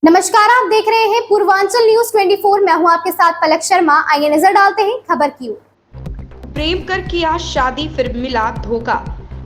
नमस्कार, आप देख रहे हैं पूर्वांचल न्यूज 24। मैं हूं आपके साथ पलक शर्मा। आइए नजर डालते हैं खबर की ओर। प्रेम कर किया शादी फिर मिला धोखा।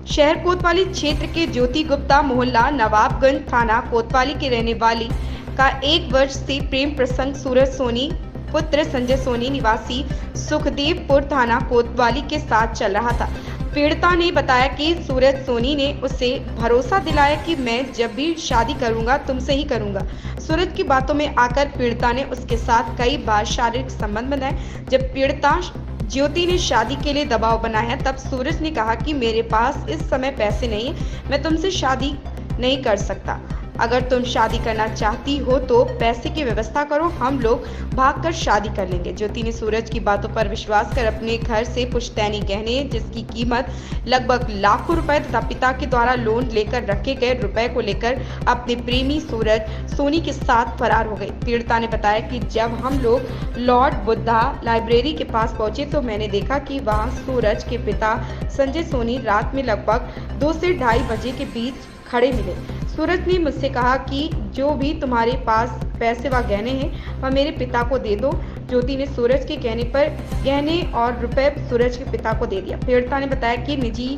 शहर कोतवाली क्षेत्र के ज्योति गुप्ता मोहल्ला नवाबगंज थाना कोतवाली की रहने वाली का 1 वर्ष से प्रेम प्रसंग सूरज सोनी पुत्र संजय सोनी निवासी सुखदेवपुर थाना कोतवाली के साथ चल रहा था। पीड़िता ने बताया कि सूरज सोनी ने उसे भरोसा दिलाया कि मैं जब भी शादी करूंगा तुमसे ही करूंगा। सूरज की बातों में आकर पीड़िता ने उसके साथ कई बार शारीरिक संबंध बनाए। जब पीड़िता ज्योति ने शादी के लिए दबाव बनाया तब सूरज ने कहा कि मेरे पास इस समय पैसे नहीं है, मैं तुमसे शादी नहीं कर सकता। अगर तुम शादी करना चाहती हो तो पैसे की व्यवस्था करो, हम लोग भागकर शादी कर लेंगे। ज्योति ने सूरज की बातों पर विश्वास कर अपने घर से पुश्तैनी गहने जिसकी कीमत लगभग लाखों रुपए तथा पिता के द्वारा लोन लेकर रखे गए रुपए को लेकर अपने प्रेमी सूरज सोनी के साथ फरार हो गई। पीड़िता ने बताया कि जब हम लोग लॉर्ड बुद्धा लाइब्रेरी के पास पहुंचे तो मैंने देखा कि वहां सूरज के पिता संजय सोनी रात में लगभग 2 से 2:30 बजे के बीच खड़े मिले। सूरज ने मुझसे कहा कि जो भी तुम्हारे पास पैसे व गहने हैं वह मेरे पिता को दे दो। ज्योति ने सूरज के कहने पर गहने और रुपए सूरज के पिता को दे दिया। पीड़िता ने बताया कि निजी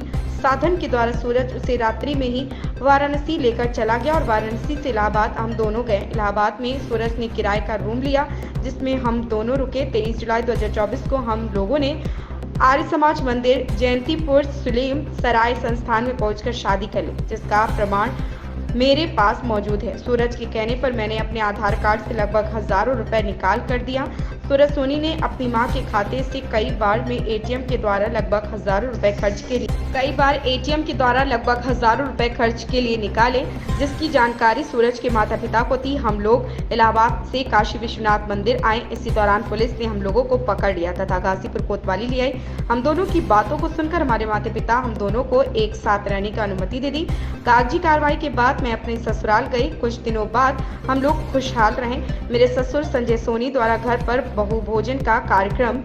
साधन के द्वारा सूरज उसे रात्रि में ही वाराणसी लेकर चला गया और वाराणसी से इलाहाबाद हम दोनों गए। इलाहाबाद में सूरज ने किराए का रूम लिया जिसमें हम दोनों रुके। 23 जुलाई 2024 को हम लोगों ने आर्य समाज मंदिर जयंतीपुर सुलेम सराय संस्थान में पहुंचकर शादी कर ली, जिसका प्रमाण मेरे पास मौजूद है। सूरज के कहने पर मैंने अपने आधार कार्ड से लगभग हजारों रुपए निकाल कर दिया। सूरज सोनी ने अपनी मां के खाते से कई बार एटीएम के द्वारा लगभग हजारों रुपए खर्च के लिए निकाले, जिसकी जानकारी सूरज के माता पिता को थी। हम लोग इलाहाबाद से काशी विश्वनाथ मंदिर आए। इसी दौरान पुलिस ने हम लोगों को पकड़ लिया तथा गाजीपुर कोतवाली ले आई। हम दोनों की बातों को सुनकर हमारे माता पिता हम दोनों को एक साथ रहने की अनुमति दे दी। कागजी कार्रवाई के बाद मैं अपने ससुराल गई। कुछ दिनों बाद हम लोग खुशहाल रहे। मेरे ससुर संजय सोनी द्वारा घर पर बहु भोजन का कार्यक्रम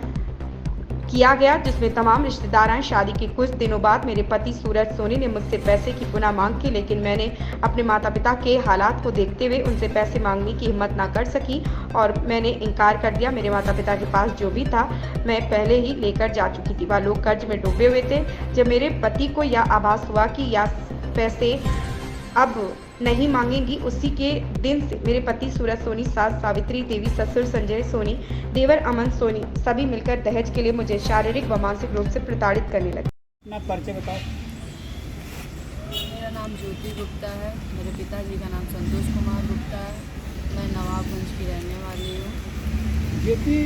किया गया जिसमें तमाम रिश्तेदार आए। शादी के कुछ दिनों बाद मेरे पति सूरज सोनी ने मुझसे पैसे की पुनः मांग की, लेकिन मैंने अपने माता पिता के हालात को देखते हुए उनसे पैसे मांगने की हिम्मत ना कर सकी और मैंने इनकार कर दिया। मेरे माता पिता के पास जो भी था मैं पहले ही लेकर जा चुकी थी। वह लोग कर्ज में डूबे हुए थे। जब मेरे पति को यह आभास हुआ कि यह पैसे अब नहीं मांगेंगी, उसी के दिन से मेरे पति सूरज सोनी, सास सावित्री देवी, ससुर संजय सोनी, देवर अमन सोनी सभी मिलकर दहेज के लिए मुझे शारीरिक व मानसिक रूप से प्रताड़ित करने लगे। अपना परिचय बताओ। मेरा नाम ज्योति गुप्ता है। मेरे पिताजी का नाम संतोष कुमार गुप्ता है। मैं नवाबगंज की रहने वाली हूँ। ज्योति,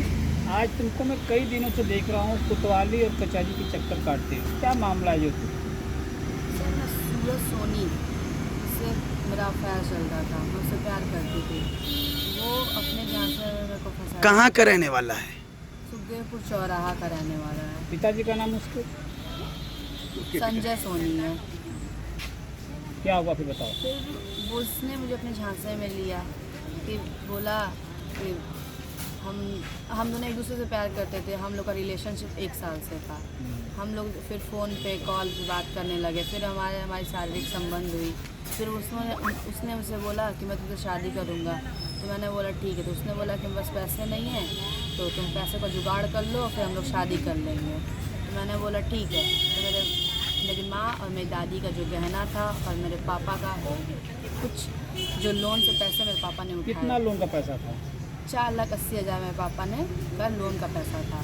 आज तुमको मैं कई दिनों से देख रहा हूँ कोतवाली और कचहरी के चक्कर काटते हो, क्या मामला है ज्योति? सर, मैं सूरज सोनी से मेरा अफेयर चल रहा था। मैं उससे प्यार करती थी। वो अपने झांसे में मेरे को फंसा। कहाँ का रहने वाला है? सुखदेवपुर चौराहा का रहने वाला है। पिताजी का नाम उसके संजय सोनी है। क्या हुआ फिर बताओ। फिर उसने मुझे अपने झांसे में लिया कि बोला कि हम दोनों एक दूसरे से प्यार करते थे। हम लोग का रिलेशनशिप 1 साल से था। हम लोग फिर फ़ोन पे कॉल पे बात करने लगे। फिर हमारी शारीरिक संबंध हुई। फिर उसने मुझसे बोला कि मैं तुझसे शादी करूँगा। तो मैंने बोला ठीक है। तो उसने बोला कि बस पैसे नहीं हैं तो तुम पैसे का जुगाड़ कर लो, फिर हम लोग शादी कर लेंगे। तो मैंने बोला ठीक है। तो मेरी माँ और मेरी दादी का जो गहना था और मेरे पापा का कुछ जो लोन से पैसे मेरे पापा ने उठाए। कितना लोन का पैसा था? 4,80,000 मेरे पापा ने का लोन का पैसा था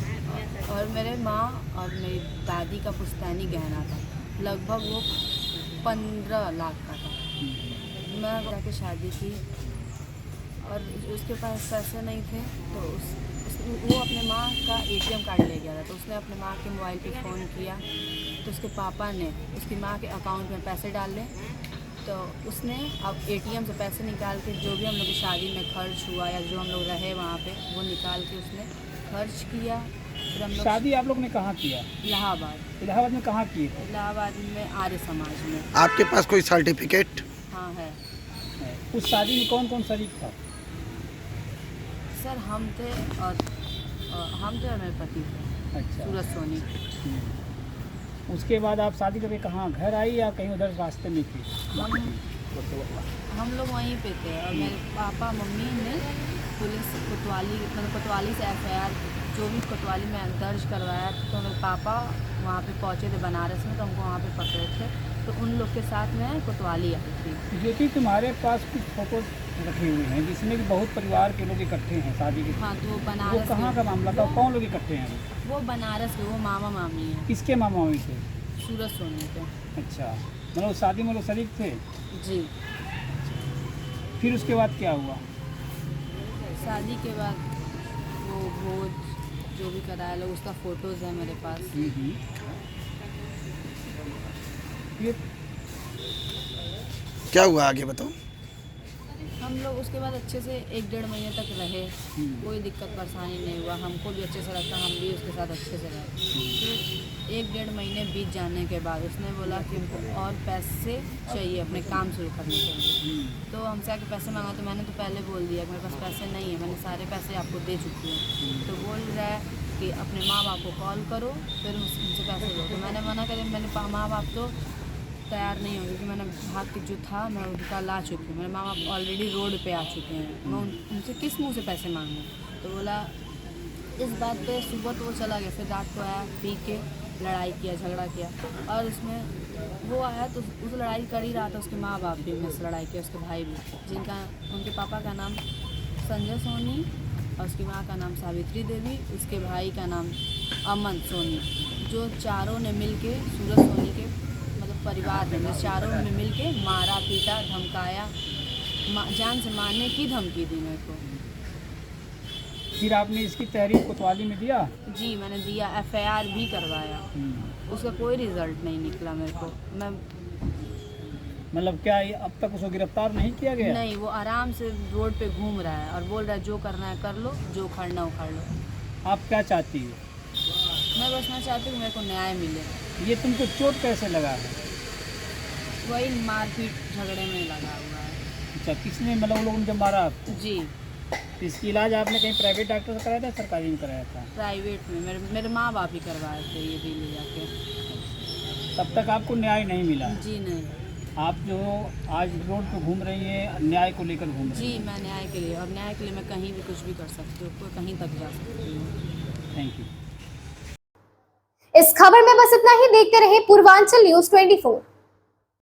और मेरे माँ और मेरी दादी का पुश्तैनी गहना था। लगभग वो 15 लाख का था। मैं जाके शादी की और उसके पास पैसे नहीं थे तो वो अपने माँ का ATM कार्ड ले गया था। तो उसने अपने माँ के मोबाइल पे फ़ोन किया तो उसके पापा ने उसकी माँ के अकाउंट में पैसे डाले। तो उसने अब ATM से पैसे निकाल के जो भी हम लोग की शादी में खर्च हुआ या जो हम लोग रहे वहाँ पे वो निकाल के उसने खर्च किया। फिर हम लोग शादी आप लोग ने कहाँ किया? इलाहाबाद। इलाहाबाद में कहाँ किए थे? इलाहाबाद में आर्य समाज में। आपके पास कोई सर्टिफिकेट? हाँ है। उस शादी में कौन कौन शरीक था? सर हम थे और मेरे पति थे। अच्छा। सूरज सोनी। उसके बाद आप शादी करके कहाँ घर आई या कहीं उधर रास्ते में थी? हम लोग वहीं पे थे और मेरे पापा मम्मी ने पुलिस कोतवाली मतलब कोतवाली से एफआईआर जो भी कोतवाली में दर्ज करवाया तो मेरे पापा वहाँ पे पहुँचे थे बनारस में, तो हमको वहाँ पे पकड़े थे, तो उन लोग के साथ में कोतवाली आई थी। ज्योति, तुम्हारे पास कुछ फोटोज रखे हुए हैं जिसमें कि बहुत परिवार के लोग इकट्ठे हैं शादी के। हाँ, तो वो वो बनारस कहाँ का मामला था, कौन लोग इकट्ठे हैं? वो बनारस के वो मामा मामी हैं, किसके मामा मामी थे? सूरज सोनी के। अच्छा, मतलब शादी में लोग शरीक थे। जी। फिर उसके बाद क्या हुआ? शादी के बाद वो भोज जो भी कराया लोग उसका फ़ोटोज़ है मेरे पास। ये क्या हुआ आगे बताओ। हम लोग उसके बाद अच्छे से 1-1.5 महीने तक रहे, कोई दिक्कत परेशानी नहीं हुआ, हमको भी अच्छे से रखा, हम भी उसके साथ अच्छे से रहे। फिर 1-1.5 महीने बीत जाने के बाद उसने बोला कि हमको और पैसे चाहिए अपने काम शुरू करने के लिए, तो हमसे आके पैसे मांगा, तो मैंने तो पहले बोल दिया कि मेरे पास पैसे नहीं है, मैंने सारे पैसे आपको दे चुकी हूँ। तो बोल रहा है कि अपने माँ बाप को कॉल करो फिर उनसे पैसे लो, तो मैंने मना कर, मैंने माँ बाप तो तैयार नहीं हो, क्योंकि मैंने भाग के जो था मैं उनका ला चुकी हूँ, मेरे माँ बाप ऑलरेडी रोड पे आ चुके हैं, मैं उनसे किस मुंह से पैसे मांगूँ। तो बोला इस बात पे सुबह तो वो चला गया, फिर रात को आया, पी के लड़ाई किया, झगड़ा किया, और उसमें वो आया तो उस लड़ाई कर ही रहा था, उसके माँ बाप भी मुझसे लड़ाई किया, उसके भाई भी, जिनका उनके पापा का नाम संजय सोनी और उसकी माँ का नाम सावित्री देवी, उसके भाई का नाम अमन सोनी, जो चारों ने मिल के सूरज सोनी के परिवार ने चारों ने मिल के मारा पीटा धमकाया, जान से मारने की धमकी दी मेरे को। फिर आपने इसकी तहरीर कोतवाली में दिया? जी मैंने दिया, एफआईआर भी करवाया, उसका कोई रिजल्ट नहीं निकला मेरे को। मैं मतलब क्या अब तक उसको गिरफ्तार नहीं किया गया? नहीं, वो आराम से रोड पे घूम रहा है और बोल रहा है जो करना है कर लो, जो उखाड़ना उखाड़ लो। आप क्या चाहती हो? मैं बस मैं चाहती हूँ मेरे को न्याय मिले। ये तुमको चोट कैसे लगा है? वही मारपीट झगड़े में लगा हुआ है। अच्छा, किसने मतलब उन लोगों ने जब मारा आपको? जी। तो इसकी इलाज आपने कहीं प्राइवेट डॉक्टर से कराया था, सरकारी में कराया था? प्राइवेट में मेरे माँ बाप ही करवाए थे ये भी ले जाके। तब तक आपको न्याय नहीं मिला? जी नहीं। आप जो आज रोड पे घूम रही हैं न्याय को लेकर घूम रही हैं? जी मैं न्याय के लिए, और न्याय के लिए मैं कहीं भी कुछ भी कर सकती हूँ, कहीं तक जा सकती हूँ। Thank you. इस खबर में बस इतना ही। देखते रहे पूर्वांचल न्यूज़ 24।